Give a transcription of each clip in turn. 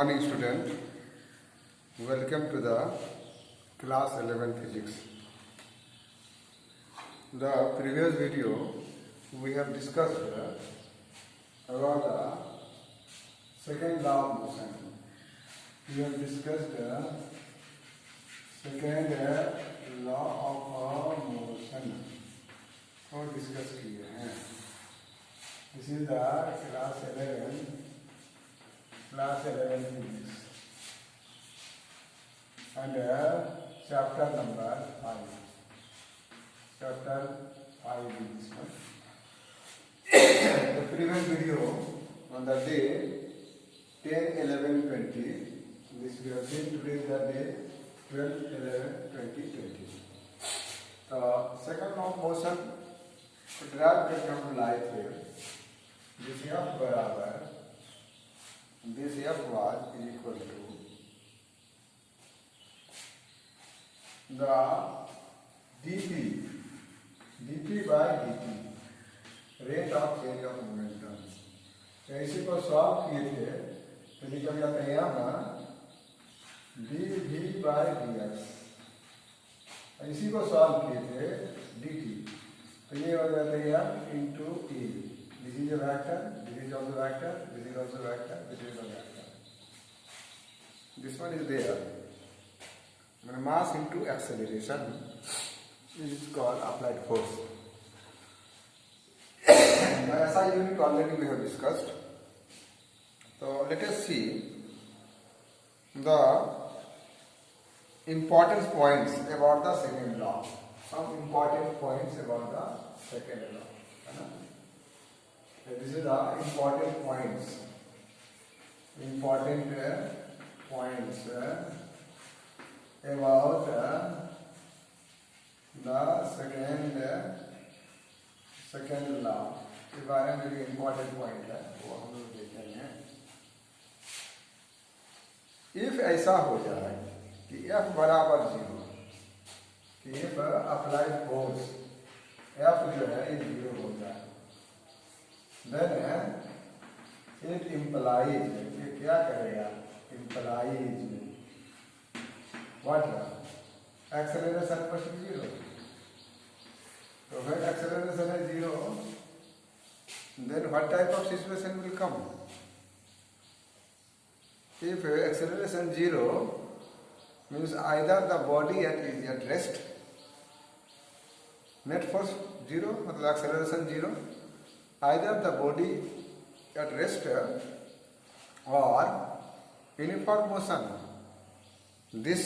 morning student, welcome to the class 11 physics. The previous video we have discussed about the second law of motion. We have discussed the second law of motion और discuss किए हैं. This is the class 11 physics and chapter number 5. Chapter 5 is this one. The previous video on the day 10-11-20. This we have seen. Today is the day 12-11-20-20. The second law of motion drive करके हम लाए थे. This F बराबर this F was equal to the dp by dt rate of change of momentum. इसी को solve किए थे तो निकल जाते हैं यहाँ dv बाय dx. इसी को सॉल्व किए थे dt तो ये हो जाता है यार into A. This is a vector, this is also vector, this is also vector, this is a vector. This one is there. Mass into acceleration is called applied force. ऐसा unit already we have discussed. तो let us see the important points about the second law. Some important points about the second law. So this is the important points. Important points about the second law. इस बारे में भी important point है वो हम लोग देखेंगे. If ऐसा हो जाए कि F बराबर 0, कि F अप्लाइड फोर्स F जो है ये 0 हो जाए, देन इट इम्प्लाइज, ये क्या करेगा? Implies what? एक्सेलरेशन पर 0. तो when acceleration is 0, then what type of situation will come? If acceleration 0 means either the body is at rest, net force 0, मतलब acceleration 0, either the body at rest or uniform motion. This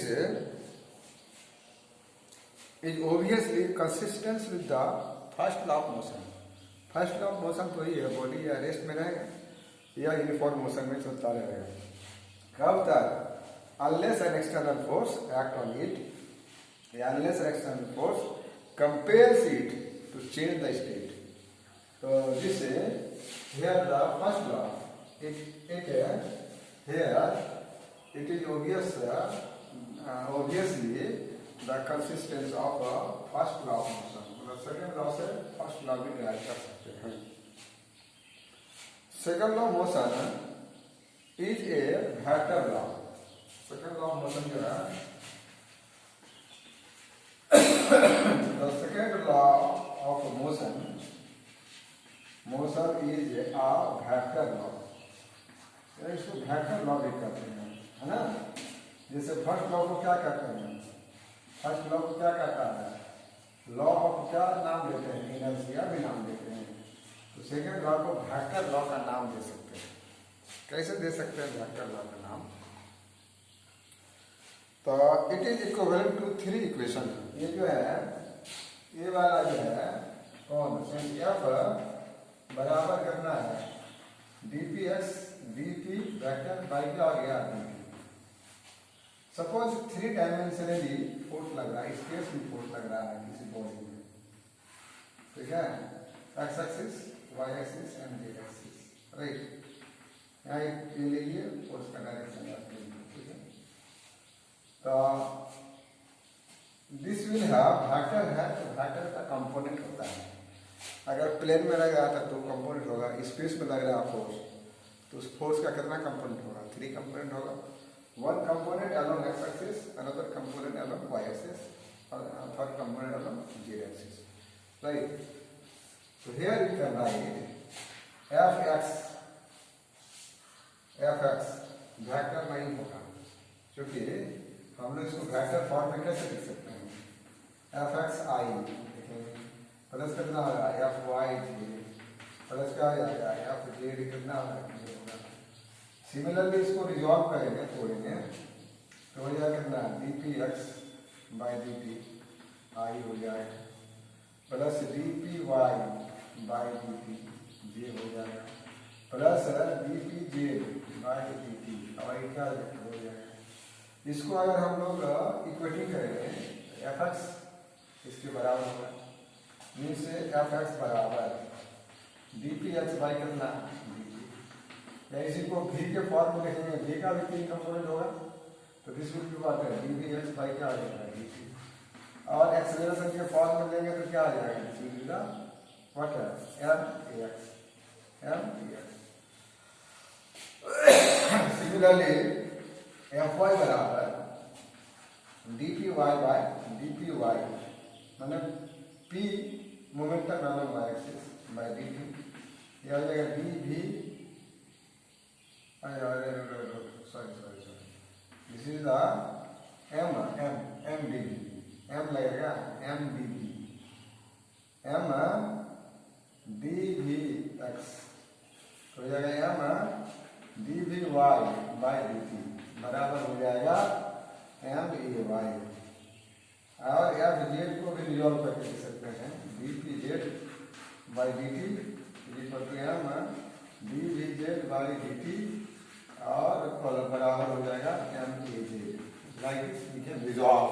is obviously consistent with the first law of motion. First law of motion तो ही है, body या rest में रहेगा या uniform motion में चलता रहेगा. कब तक? Unless an external force act on it, unless an external force compels it to change the state. So this is here the first law. It here it is obvious, obviously the consistence of first law of motion. The second law से first law भी derive कर सकते हैं. Second law of motion is a vector law. Second law of motion जो है, the second law of motion is a vector law. इसको vector law भी कहते हैं, है ना? जैसे फर्स्ट लॉ को क्या कहते हैं? फर्स्ट लॉ को क्या कहता है? लॉ ऑफ क्या नाम देते हैं? इनर्शिया भी नाम देते हैं. तो सेकेंड लॉ को वेक्टर लॉ का नाम दे सकते हैं. कैसे दे सकते हैं वेक्टर लॉ का नाम? तो it is equivalent to 3 equation. ये जो है, ये वाला जो है कौन? एफ बराबर करना है dpx dp वेक्टर बाई क्या आ गया? dp. सपोज 3 डायमेंशनली फोर्स लग रहा है, स्पेस में फोर्स लग रहा है किसी बॉडी में, ठीक है? X axis, y axis and z axis, right? यहाँ ये लीजिए फोर्स का डायरेक्शन, ठीक है? तो दिस विल हैव वेक्टर है, तो वेक्टर का कंपोनेंट होता है. अगर प्लेन में लग रहा था तो कंपोनेंट होगा, स्पेस में लग रहा फोर्स तो उस फोर्स का कितना कंपोनेंट होगा? 3 कंपोनेंट होगा। One component along x axis, another component along y axis, और third component along z axis, right? So here we can write fx vector नहीं होगा, क्योंकि हम लोग इसको वेक्टर फॉर्म में कैसे लिख सकते हैं? fx i प्लस कितना होगा fy प्लस क्या हो जाएगा fz कितना होगा। सिमिलरली इसको रिजॉल्व करेंगे, तोड़ेंगे तो हो जाएगा कितना dpx बाई dt i हो जाएगा plus dpy by dt j हो जाएगा प्लस dpj बाई dt और क्या हो जाएगा। इसको अगर हम लोग इक्वेटिंग करेंगे fx इसके बराबर होगा, मीन्स fx बराबर dpx बाई कितना या इसी को v के फॉर्म में लिखेंगे, v का भी 3 कंपोनेंट होगा, तो दिस विल बी व्हाट है dvx बाई क्या आ जाएगा dt, और एक्सेलरेशन के फॉर्म में लेंगे तो क्या आ जाएगा this will be the what है mdx। सिमिलरली fy बराबर dpy बाई dpy मतलब p momentum along y axis by dt, यह हो जाएगा dv sorry this is the mdv m लगेगा mdv mdvx तो हो जाएगा mdvy बाई dt बराबर हो जाएगा may, और fz को भी रिजॉल्व करके लिख सकते हैं dpz by dt is equal to mdvz by dt और बराबर हो जाएगा maj, like this we can resolve,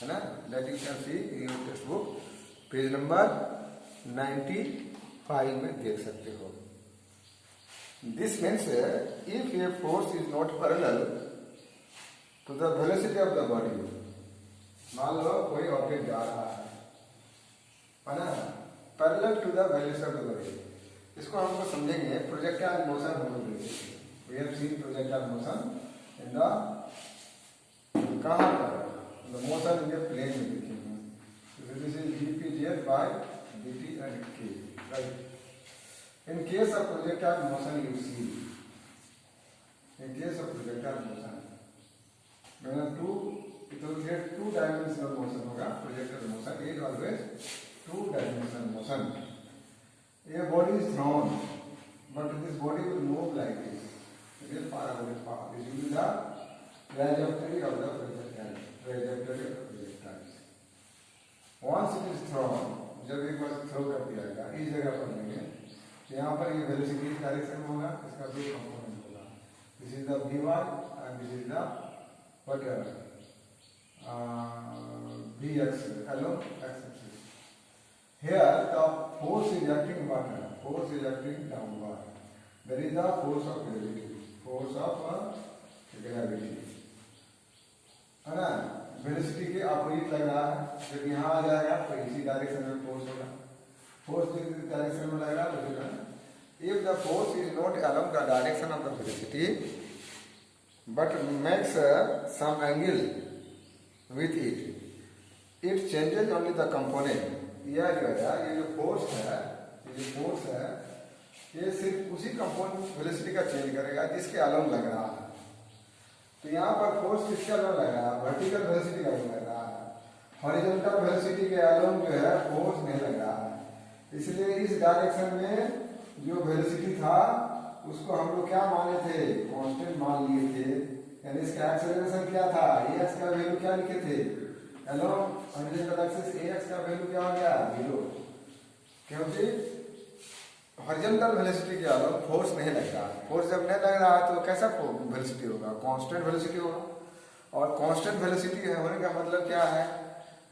है ना, that you can see in your textbook page number 95 में देख सकते हो। This means if a force is not parallel to the velocity of the body, मान लो कोई ऑब्जेक्ट जा रहा है ना, parallel to the velocity of the body, इसको हमको समझेंगे प्रोजेक्टाइल मोशन हम लोग देखेंगे। We have seen projectile motion in the कहाँ पर the motion in the plane में देखेंगे। So this is dpz by dt and k, right? In case of projectile motion you see, in case of projectile motion, when it will get 2-dimensional motion होगा, projectile motion is always 2-dimensional motion. A body is thrown, but this body will move like this. It is parabolic path. This will be the trajectory of the projectile. Once it is thrown, जब एक बार throw कर दिया गया, इस जगह पर लेंगे, तो यहाँ पर ये वेलोसिटी डायरेक्शन में होगा, इसका 2 कंपोनेंट होगा। This is the vy and this is the whatever vx along x-axis. Here the force is acting water, force is acting downward. There is the force of gravity. Force of gravity, है ना, velocity के opposite लग रहा है, जब यहाँ आ जाएगा तो इसी डायरेक्शन में फोर्स होगा, फोर्स जिस डायरेक्शन में लग रहा है तो if the force is not along the direction of the velocity but makes some angle with it changes only the component. यह जो है ये जो फोर्स है ये सिर्फ उसी कंपोनेंट वेलोसिटी का चेंज करेगा जिसके अलोंग लग रहा है। तो यहाँ पर फोर्स किसके अलोंग लग रहा है? वर्टिकल वेलोसिटी का लग रहा है, हॉरिजॉन्टल वेलोसिटी के अलोंग जो है फोर्स नहीं लग रहा है। इसलिए इस डायरेक्शन में जो वेलोसिटी था उसको हम लोग क्या माने थे? कांस्टेंट मान लिए थे, यानी इसका एक्सेलरेशन क्या था? ax का वैल्यू क्या लिखे थे? अलोंग हॉरिजॉन्टल एक्सिस ax का वैल्यू क्या हो गया? 0, क्योंकि हॉरिजॉन्टल वेलोसिटी के अलावा फोर्स नहीं लग रहा है। फोर्स जब नहीं लग रहा है तो कैसा वेलोसिटी होगा? कांस्टेंट वेलोसिटी होगा, और कांस्टेंट वेलोसिटी होने का मतलब क्या है?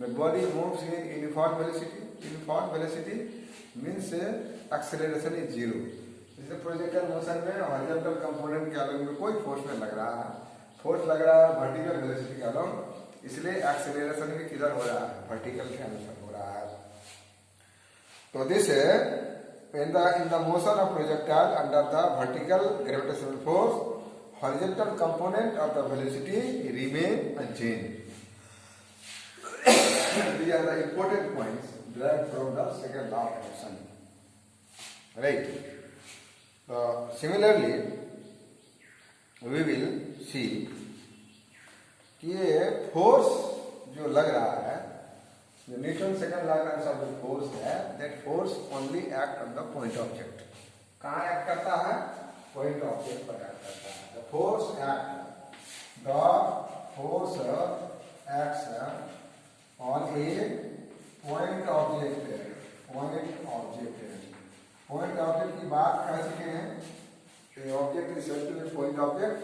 The body moves in uniform velocity, uniform velocity means acceleration is 0। जैसे प्रोजेक्टाइल मोशन में हॉरिजॉन्टल कंपोनेंट के अलावा में कोई फोर्स नहीं लग रहा है, फोर्स लग रहा है वर्टिकल वेलोसिटी के अलावा, इसलिए एक्सेलरेशन भी किधर हो रहा है? वर्टिकल के अनुसार हो रहा है। तो this in the motion of projectile under the vertical gravitational force, horizontal component of the velocity remain unchanged. These are the important points derived from the second law of motion. Right. Similarly, we will see कि ये force जो लग रहा है, जो Newton second law के अनुसार जो फोर्स है, that force only act on the point object. कहाँ एक्ट करता है? पॉइंट ऑब्जेक्ट पर एक्ट करता है. The force acts on a point object. Point object की बात कर चुके हैं. Object is said to be point object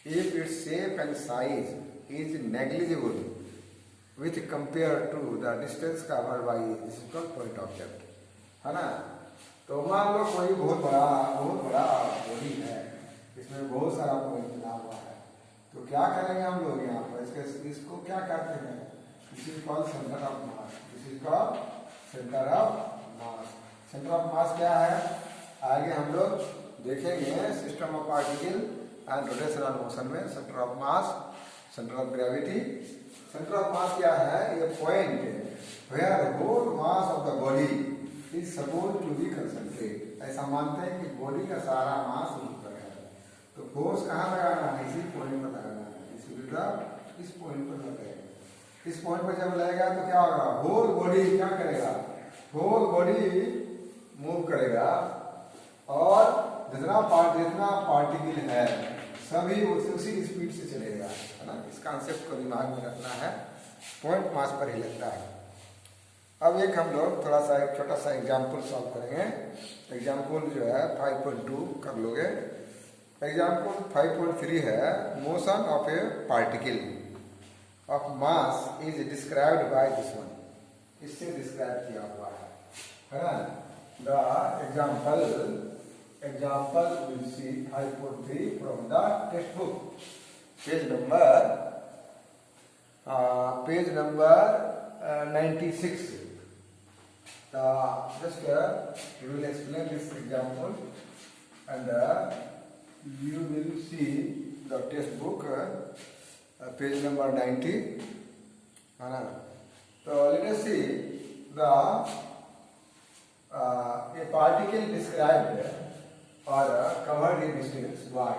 if its shape and size is negligible with compared to the distance covered by this is called point object, है ना. तो मान लो कोई बहुत बड़ा बॉडी है, इसमें बहुत सारा पॉइंट बना हुआ है, तो क्या करेंगे हम लोग यहाँ पर इसको क्या कहते हैं? This is called centre of mass. This is called centre of mass. Centre of mass क्या है? आगे हम लोग देखेंगे system of particle and rotational motion में. Centre of mass, centre of gravity. Centre of mass क्या है? ये point where the whole mass of the body is supposed to be concentrate. ऐसा मानते हैं कि बॉडी का सारा मास यहीं पर है, तो फोर्स कहाँ लगाना है? इसी पॉइंट पर लगाना है. इसी इस पॉइंट पर लगेगा. इस पॉइंट पर जब लगेगा तो क्या होगा? होल बॉडी क्या करेगा? होल बॉडी मूव करेगा और जितना पार्टिकल है सभी उसी स्पीड से चलेगा, है ना. इस कॉन्सेप्ट को दिमाग में रखना है. पॉइंट मास पर ही लगता है. अब एक हम लोग थोड़ा सा एक छोटा सा एग्जाम्पल सॉल्व करेंगे. एग्जाम्पल जो है 5.2 कर लोगे. एग्जाम्पल 5.3 है motion of A particle of mass is described by this one. इससे डिस्क्राइब किया हुआ है ना. The example we'll see 5.3 from the textbook, page number 96. Just we will explain this example and you will see the textbook page number 90. So let us see the a particle described or covered in distance y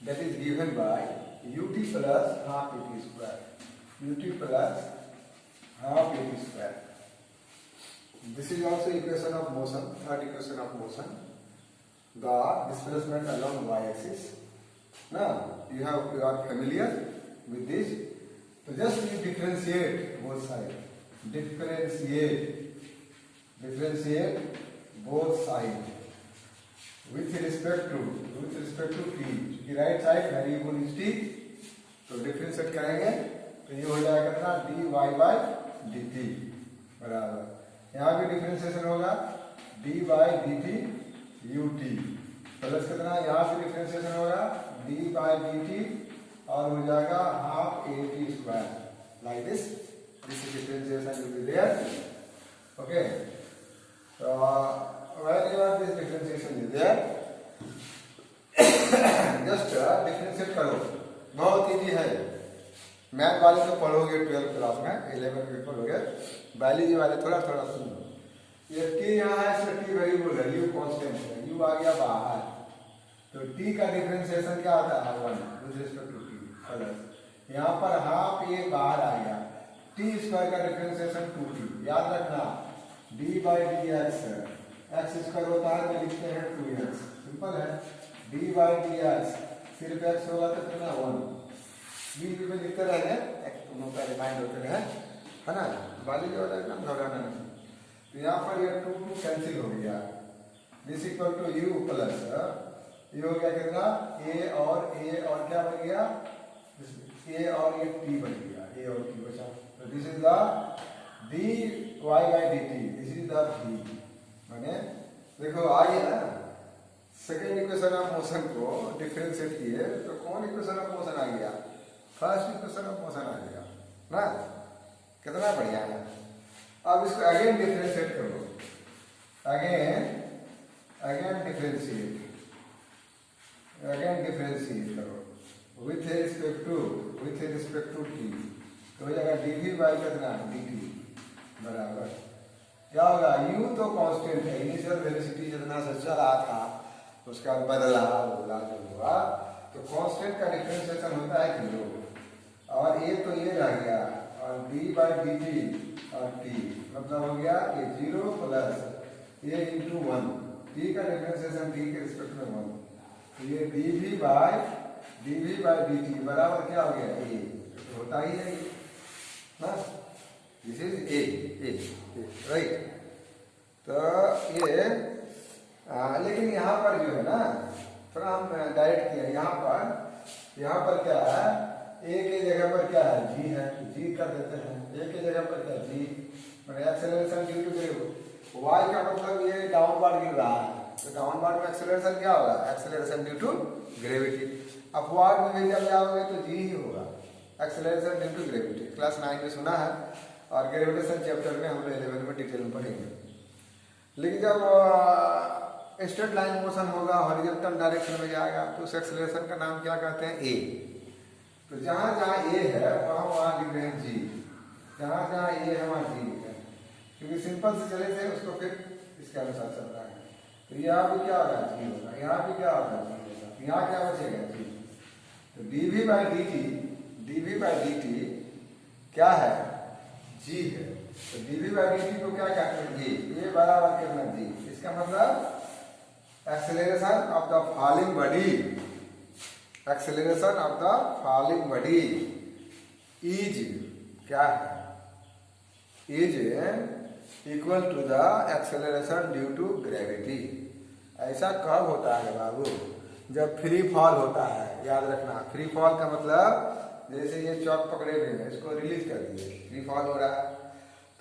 that is given by ut plus half at square. Ut plus half at square. This is also equation of motion, third equation of motion. The displacement along y-axis. Now you are familiar with this. So just you differentiate both sides. Differentiate both sides. With respect to t, की right side variable is t, तो differentiate करेंगे तो ये हो जाएगा कितना? dy by dt बराबर. यहाँ भी डिफरेंशिएशन होगा dy dt ut प्लस कितना? यहाँ भी डिफरेंशिएशन होगा dy dt और हो जाएगा half at square. Like this differentiation will be there. Okay. तो whenever this differentiation is there, just differentiate करो. बहुत इजी है. मैथ वाले तो पढ़ोगे 12th क्लास में, 11 में पढ़ोगे. बायोलॉजी वाले थोड़ा सुनो. ये t यहाँ है, इसमें t वेरिएबल है, u कांस्टेंट है, u आ गया बाहर, तो t का डिफरेंशिएशन क्या आता है? 1 with respect to t plus यहाँ पर हाफ a बाहर आ गया. t स्क्वायर का डिफरेंशिएशन 2t. याद रखना d by dx x square होता है तो लिखते हैं 2x. सिंपल है. d by dx सिर्फ x होगा तो कितना? 1. b में लिखते रहेंगे, दोनों का रिमाइंड होते रहे, है ना. बाली जो है ना घबराना नहीं. तो यहाँ पर ये 2 कैंसिल हो गया. This equal to u plus ये हो गया कितना? a और क्या बन गया? a और ये t बन गया. a और t बचा. तो this is the dy by dt. This is the v. मैंने देखो आ गया ना. सेकेंड इक्वेशन ऑफ मोशन को डिफरेंशिएट किए तो कौन इक्वेशन ऑफ मोशन आ गया? फर्स्ट इक्वेशन ऑफ मोशन आ गया ना. कितना बढ़िया है. अब इसको अगेन डिफरेंशिएट करो. अगेन डिफरेंशिएट करो विथ रिस्पेक्ट टू टी, तो हो जाएगा डी वी बाई कितना डी टी बराबर क्या होगा, यू तो कांस्टेंट है, इनिशियल वेलोसिटी जितना से चला था उसका बदला बोला जो हुआ, तो कांस्टेंट का डिफरेंशिएशन होता है किलो, और ये तो ये रह गया, और डी बाई डी टी और टी मतलब हो गया ये 0 प्लस ये इंटू 1, टी का डिफरेंशिएशन टी के रिस्पेक्ट में 1, तो ये d v by d t बराबर क्या हो गया ए, तो होता ही है ये ना, दिस इज ए राइट। तो ये लेकिन यहाँ पर जो है ना थोड़ा हम डायरेक्ट किया, यहाँ पर क्या है, ए के जगह पर क्या है जी है, जी कर देते हैं, ए के जगह पर क्या g, acceleration due to gravity, y का मतलब ये डाउनवर्ड गिर रहा है, तो डाउनवर्ड में एक्सेलरेशन क्या होगा, acceleration due to gravity, upward में भी जब जाओगे तो जी ही होगा, acceleration due to gravity, class 9 में सुना है, और ग्रेविटेशन चैप्टर में हम लोग 11 में डिटेल में पढ़ेंगे। लेकिन जब स्ट्रेट लाइन मोशन होगा, हॉरिजॉन्टल डायरेक्शन में जाएगा, तो उस एक्सेलरेशन का नाम क्या कहते हैं ए, तो जहाँ जहाँ ए है वहाँ लिख रहे हैं जी, जहाँ जहाँ ए है वहाँ जी है, क्योंकि सिंपल से चले थे उसको फिर इसके अनुसार चल रहा है, तो यहाँ भी क्या होगा जी होगा, यहाँ भी क्या होगा जी होगा, यहाँ क्या बचेगा जी, तो d v by d t क्या है जी है, तो d v by d t को क्या कहते हैं जी, ये बराबर कितना जी, इसका मतलब acceleration of the falling body, acceleration of the falling body is क्या है, is equal to the acceleration due to gravity. ऐसा कब होता है बाबू, जब फ्री फॉल होता है, याद रखना, फ्री फॉल का मतलब जैसे ये चौक पकड़े हुए हैं, इसको रिलीज कर दिए, फ्री फॉल हो रहा है,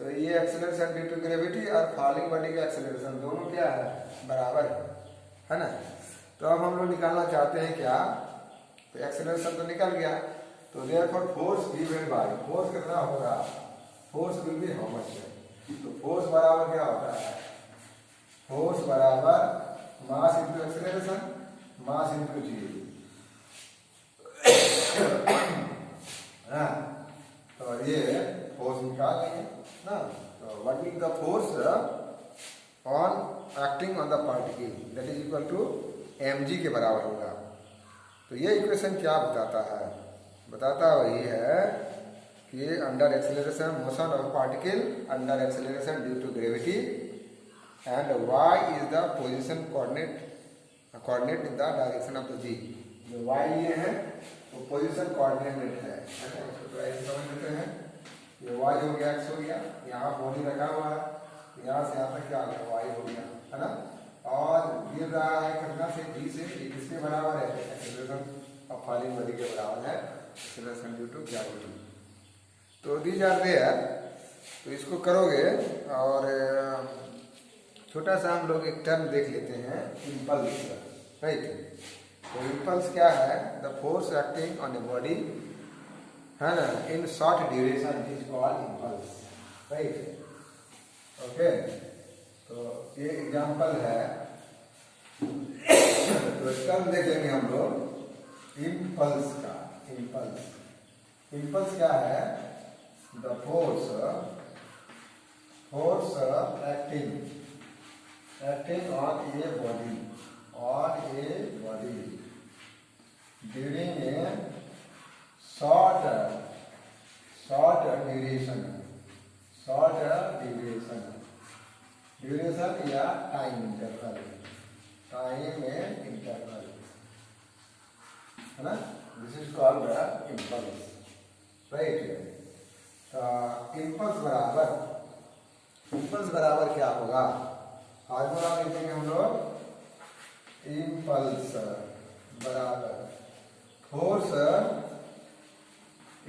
तो ये एक्सेलरेशन ड्यू टू ग्रेविटी और फॉलिंग बॉडी का एक्सेलरेशन दोनों क्या है बराबर है ना। तो अब हम लोग निकालना चाहते हैं क्या, तो एक्सेलरेशन तो निकल गया, तो therefore force given by, force कितना होगा, force will be how much, तो फोर्स बराबर क्या होता है, फोर्स बराबर mass into acceleration, mass into g, तो ये फोर्स निकाल लेंगे ना, तो what is the force on acting on the particle, that is equal to mg के बराबर होगा। तो ये इक्वेशन क्या बताता है, बताता वही है कि under acceleration motion of particle under acceleration due to gravity and y is the position coordinate in the direction of the g, जो y ये है वो पोजीशन कोऑर्डिनेट है, तो ऐसे समझ लेते हैं, ये y हो गया, x हो गया, यहाँ बॉडी रखा हुआ है, यहाँ से यहाँ तक क्या आ गया y हो गया है ना, और गिर रहा है कितना से g से, ये किसके बराबर है, एक्सेलरेशन ऑफ फॉलिंग बॉडी के बराबर है, एक्सेलरेशन ड्यू टू ग्रेविटी। तो दीज आर देयर, तो इसको करोगे, और छोटा सा हम लोग एक टर्म देख लेते हैं इम्पल्स, राइट। तो इम्पल्स क्या है, the force acting on a body है ना in short duration is called impulse, right, okay. तो ये एग्जांपल है, तो टर्म देखेंगे हम लोग इम्पल्स का, इम्पल्स क्या है, the force acting on a body during a short duration या टाइम इंटरवल है ना, this is called impulse, right. Impulse बराबर क्या होगा, फार्मूला लिखेंगे हम लोग, इम्पल्स बराबर फोर्स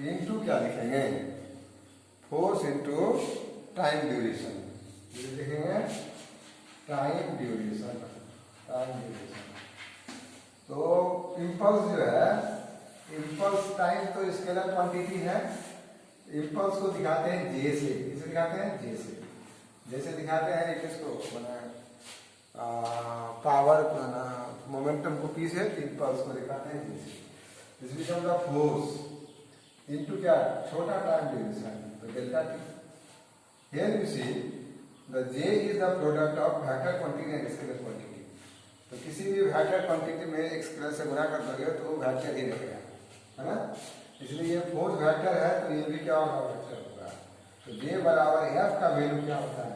इंटू क्या लिखेंगे, फोर्स इंटू टाइम ड्यूरेशन, लिखेंगे टाइम ड्यूरेशन। तो इम्पल्स जो है, इम्पल्स टाइम तो स्केलर क्वांटिटी है, इम्पल्स को दिखाते हैं जे से, इसे दिखाते हैं जे से, जैसे दिखाते हैं एक इसको मैंने पावर मोमेंटम को पी से 3 पर उसको दिखाते हैं this become the force into क्या छोटा टाइम ड्यूरेशन तो delta T. Here you see the J is the product of vector quantity and scalar quantity. तो किसी भी वेक्टर क्वांटिटी में एक स्केलर से गुणा कर दोगे तो वो वेक्टर ही रहेगा, है ना। इसलिए ये फोर्स वेक्टर है तो ये भी क्या होगा वेक्टर होगा। तो जे बराबर एफ का वैल्यू क्या होता है,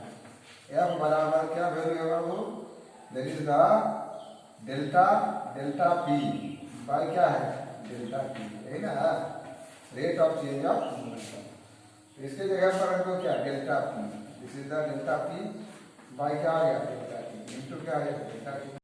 एफ बराबर क्या वैल्यू होगा वो that is the delta p by क्या है डेल्टा टी, है ना, rate of change of momentum. इसके जगह पर रख दो क्या delta p, this is the delta p by क्या आ गया डेल्टा टी इनटू क्या आ गया डेल्टा टी।